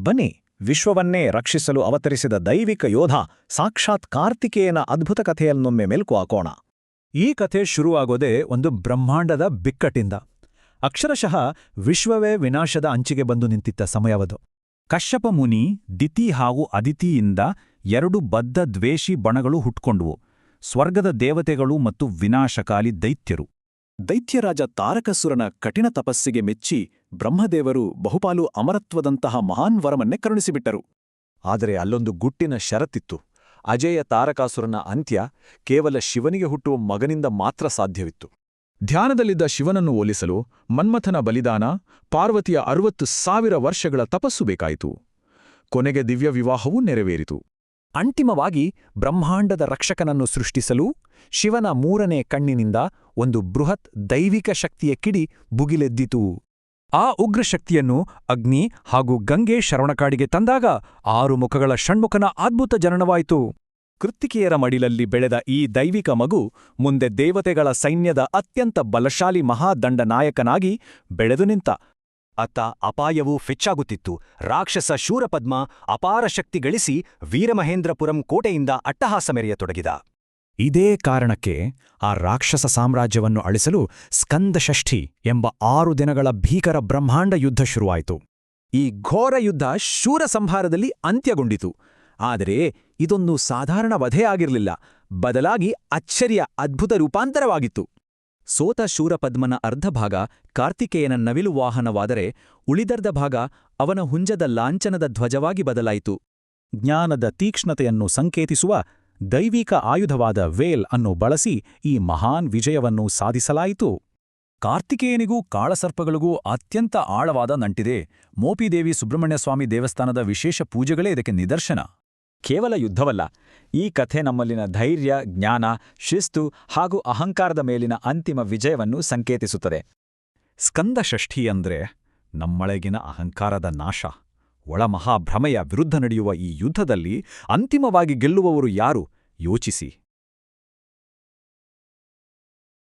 ಬನ್ನಿ, ವಿಶ್ವವನ್ನೇ ರಕ್ಷಿಸಲು ಅವತರಿಸಿದ ದೈವಿಕ ಯೋಧ ಸಾಕ್ಷಾತ್ ಕಾರ್ತಿಕೇಯನ ಅದ್ಭುತ ಕಥೆಯನ್ನೊಮ್ಮೆ ಮೆಲುಕು ಹಾಕೋಣ. ಈ ಕಥೆ ಶುರುವಾಗೋದೇ ಒಂದು ಬ್ರಹ್ಮಾಂಡದ ಬಿಕ್ಕಟ್ಟಿಂದ. ಅಕ್ಷರಶಃ ವಿಶ್ವವೇ ವಿನಾಶದ ಅಂಚಿಗೆ ಬಂದು ನಿಂತಿದ್ದ ಸಮಯವದು. ಕಶ್ಯಪ ಮುನಿ, ದಿತಿ ಹಾಗೂ ಅದಿತಿಯಿಂದ ಎರಡು ಬದ್ಧ ದ್ವೇಷಿ ಬಣಗಳು ಹುಟ್ಕೊಂಡ್ವು. ಸ್ವರ್ಗದ ದೇವತೆಗಳು ಮತ್ತು ವಿನಾಶಕಾಲಿ ದೈತ್ಯರು. ದೈತ್ಯರಾಜ ತಾರಕಾಸುರನ ಕಠಿಣ ತಪಸ್ಸಿಗೆ ಮೆಚ್ಚಿ ಬ್ರಹ್ಮದೇವರು ಬಹುಪಾಲು ಅಮರತ್ವದಂತಹ ಮಹಾನ್ ವರವನ್ನೇ ಕರುಣಿಸಿಬಿಟ್ಟರು. ಆದರೆ ಅಲ್ಲೊಂದು ಗುಟ್ಟಿನ ಷರತ್ತಿತ್ತು. ಅಜೇಯ ತಾರಕಾಸುರನ ಅಂತ್ಯ ಕೇವಲ ಶಿವನಿಗೆ ಹುಟ್ಟುವ ಮಗನಿಂದ ಮಾತ್ರ ಸಾಧ್ಯವಿತ್ತು. ಧ್ಯಾನದಲ್ಲಿದ್ದ ಶಿವನನ್ನು ಓಲಿಸಲು ಮನ್ಮಥನ ಬಲಿದಾನ, ಪಾರ್ವತಿಯ 60,000 ವರ್ಷಗಳ ತಪಸ್ಸು ಬೇಕಾಯಿತು. ಕೊನೆಗೆ ದಿವ್ಯ ವಿವಾಹವೂ ನೆರವೇರಿತು. ಅಂತಿಮವಾಗಿ ಬ್ರಹ್ಮಾಂಡದ ರಕ್ಷಕನನ್ನು ಸೃಷ್ಟಿಸಲು ಶಿವನ 3ನೇ ಕಣ್ಣಿನಿಂದ ಒಂದು ಬೃಹತ್ ದೈವಿಕ ಶಕ್ತಿಯ ಕಿಡಿ ಬುಗಿಲೆದ್ದಿತು. ಆ ಉಗ್ರಶಕ್ತಿಯನ್ನು ಅಗ್ನಿ ಹಾಗೂ ಗಂಗೆ ಶರವಣಕಾಡಿಗೆ ತಂದಾಗ 6 ಮುಖಗಳ ಷಣ್ಮುಖನ ಅದ್ಭುತ ಜನನವಾಯಿತು. ಕೃತ್ತಿಕೆಯರ ಮಡಿಲಲ್ಲಿ ಬೆಳೆದ ಈ ದೈವಿಕ ಮಗು ಮುಂದೆ ದೇವತೆಗಳ ಸೈನ್ಯದ ಅತ್ಯಂತ ಬಲಶಾಲಿ ಮಹಾದಂಡ ನಾಯಕನಾಗಿ ಬೆಳೆದು ನಿಂತ. ಅತ್ತ ಅಪಾಯವೂ ಫೆಚ್ಚಾಗುತ್ತಿತ್ತು. ರಾಕ್ಷಸ ಶೂರಪದ್ಮ ಅಪಾರ ಶಕ್ತಿ ಗಳಿಸಿ ವೀರಮಹೇಂದ್ರಪುರಂ ಕೋಟೆಯಿಂದ ಅಟ್ಟಹಾಸ ಮೆರೆಯತೊಡಗಿದ. ಇದೇ ಕಾರಣಕ್ಕೆ ಆ ರಾಕ್ಷಸ ಸಾಮ್ರಾಜ್ಯವನ್ನು ಅಳಿಸಲು ಸ್ಕಂದಷಷ್ಠಿ ಎಂಬ 6 ದಿನಗಳ ಭೀಕರ ಬ್ರಹ್ಮಾಂಡ ಯುದ್ಧ ಶುರುವಾಯಿತು. ಈ ಘೋರ ಯುದ್ಧ ಶೂರ ಸಂಹಾರದಲ್ಲಿ ಅಂತ್ಯಗೊಂಡಿತು. ಆದರೆ ಇದೊಂದು ಸಾಧಾರಣ ವಧೆಯಾಗಿರಲಿಲ್ಲ, ಬದಲಾಗಿ ಅಚ್ಚರಿಯ ಅದ್ಭುತ ರೂಪಾಂತರವಾಗಿತ್ತು. ಸೋತ ಶೂರಪದ್ಮನ ಅರ್ಧಭಾಗ ಕಾರ್ತಿಕೇಯನ ನವಿಲು ವಾಹನವಾದರೆ, ಉಳಿದರ್ಧ ಭಾಗ ಅವನ ಹುಂಜದ ಲಾಂಛನದ ಧ್ವಜವಾಗಿ ಬದಲಾಯಿತು. ಜ್ಞಾನದ ತೀಕ್ಷ್ಣತೆಯನ್ನು ಸಂಕೇತಿಸುವ ದೈವಿಕ ಆಯುಧವಾದ ವೇಲ್ ಅನ್ನು ಬಳಸಿ ಈ ಮಹಾನ್ ವಿಜಯವನ್ನು ಸಾಧಿಸಲಾಯಿತು. ಕಾರ್ತಿಕೇಯನಿಗೂ ಕಾಳಸರ್ಪಗಳಿಗೂ ಅತ್ಯಂತ ಆಳವಾದ ನಂಟಿದೆ. ಮೋಪಿದೇವಿ ಸುಬ್ರಹ್ಮಣ್ಯಸ್ವಾಮಿ ದೇವಸ್ಥಾನದ ವಿಶೇಷ ಪೂಜೆಗಳೇ ಇದಕ್ಕೆ ನಿದರ್ಶನ. ಕೇವಲ ಯುದ್ಧವಲ್ಲ, ಈ ಕಥೆ ನಮ್ಮಲ್ಲಿನ ಧೈರ್ಯ, ಜ್ಞಾನ, ಶಿಸ್ತು ಹಾಗೂ ಅಹಂಕಾರದ ಮೇಲಿನ ಅಂತಿಮ ವಿಜಯವನ್ನು ಸಂಕೇತಿಸುತ್ತದೆ. ಸ್ಕಂದಷಷ್ಠಿ ಅಂದ್ರೆ ನಮ್ಮೊಳಗಿನ ಅಹಂಕಾರದ ನಾಶ. ಒಳಮಹಾಭ್ರಮೆಯ ವಿರುದ್ಧ ನಡೆಯುವ ಈ ಯುದ್ಧದಲ್ಲಿ ಅಂತಿಮವಾಗಿ ಗೆಲ್ಲುವವರು ಯಾರು ಯೋಚಿಸಿ.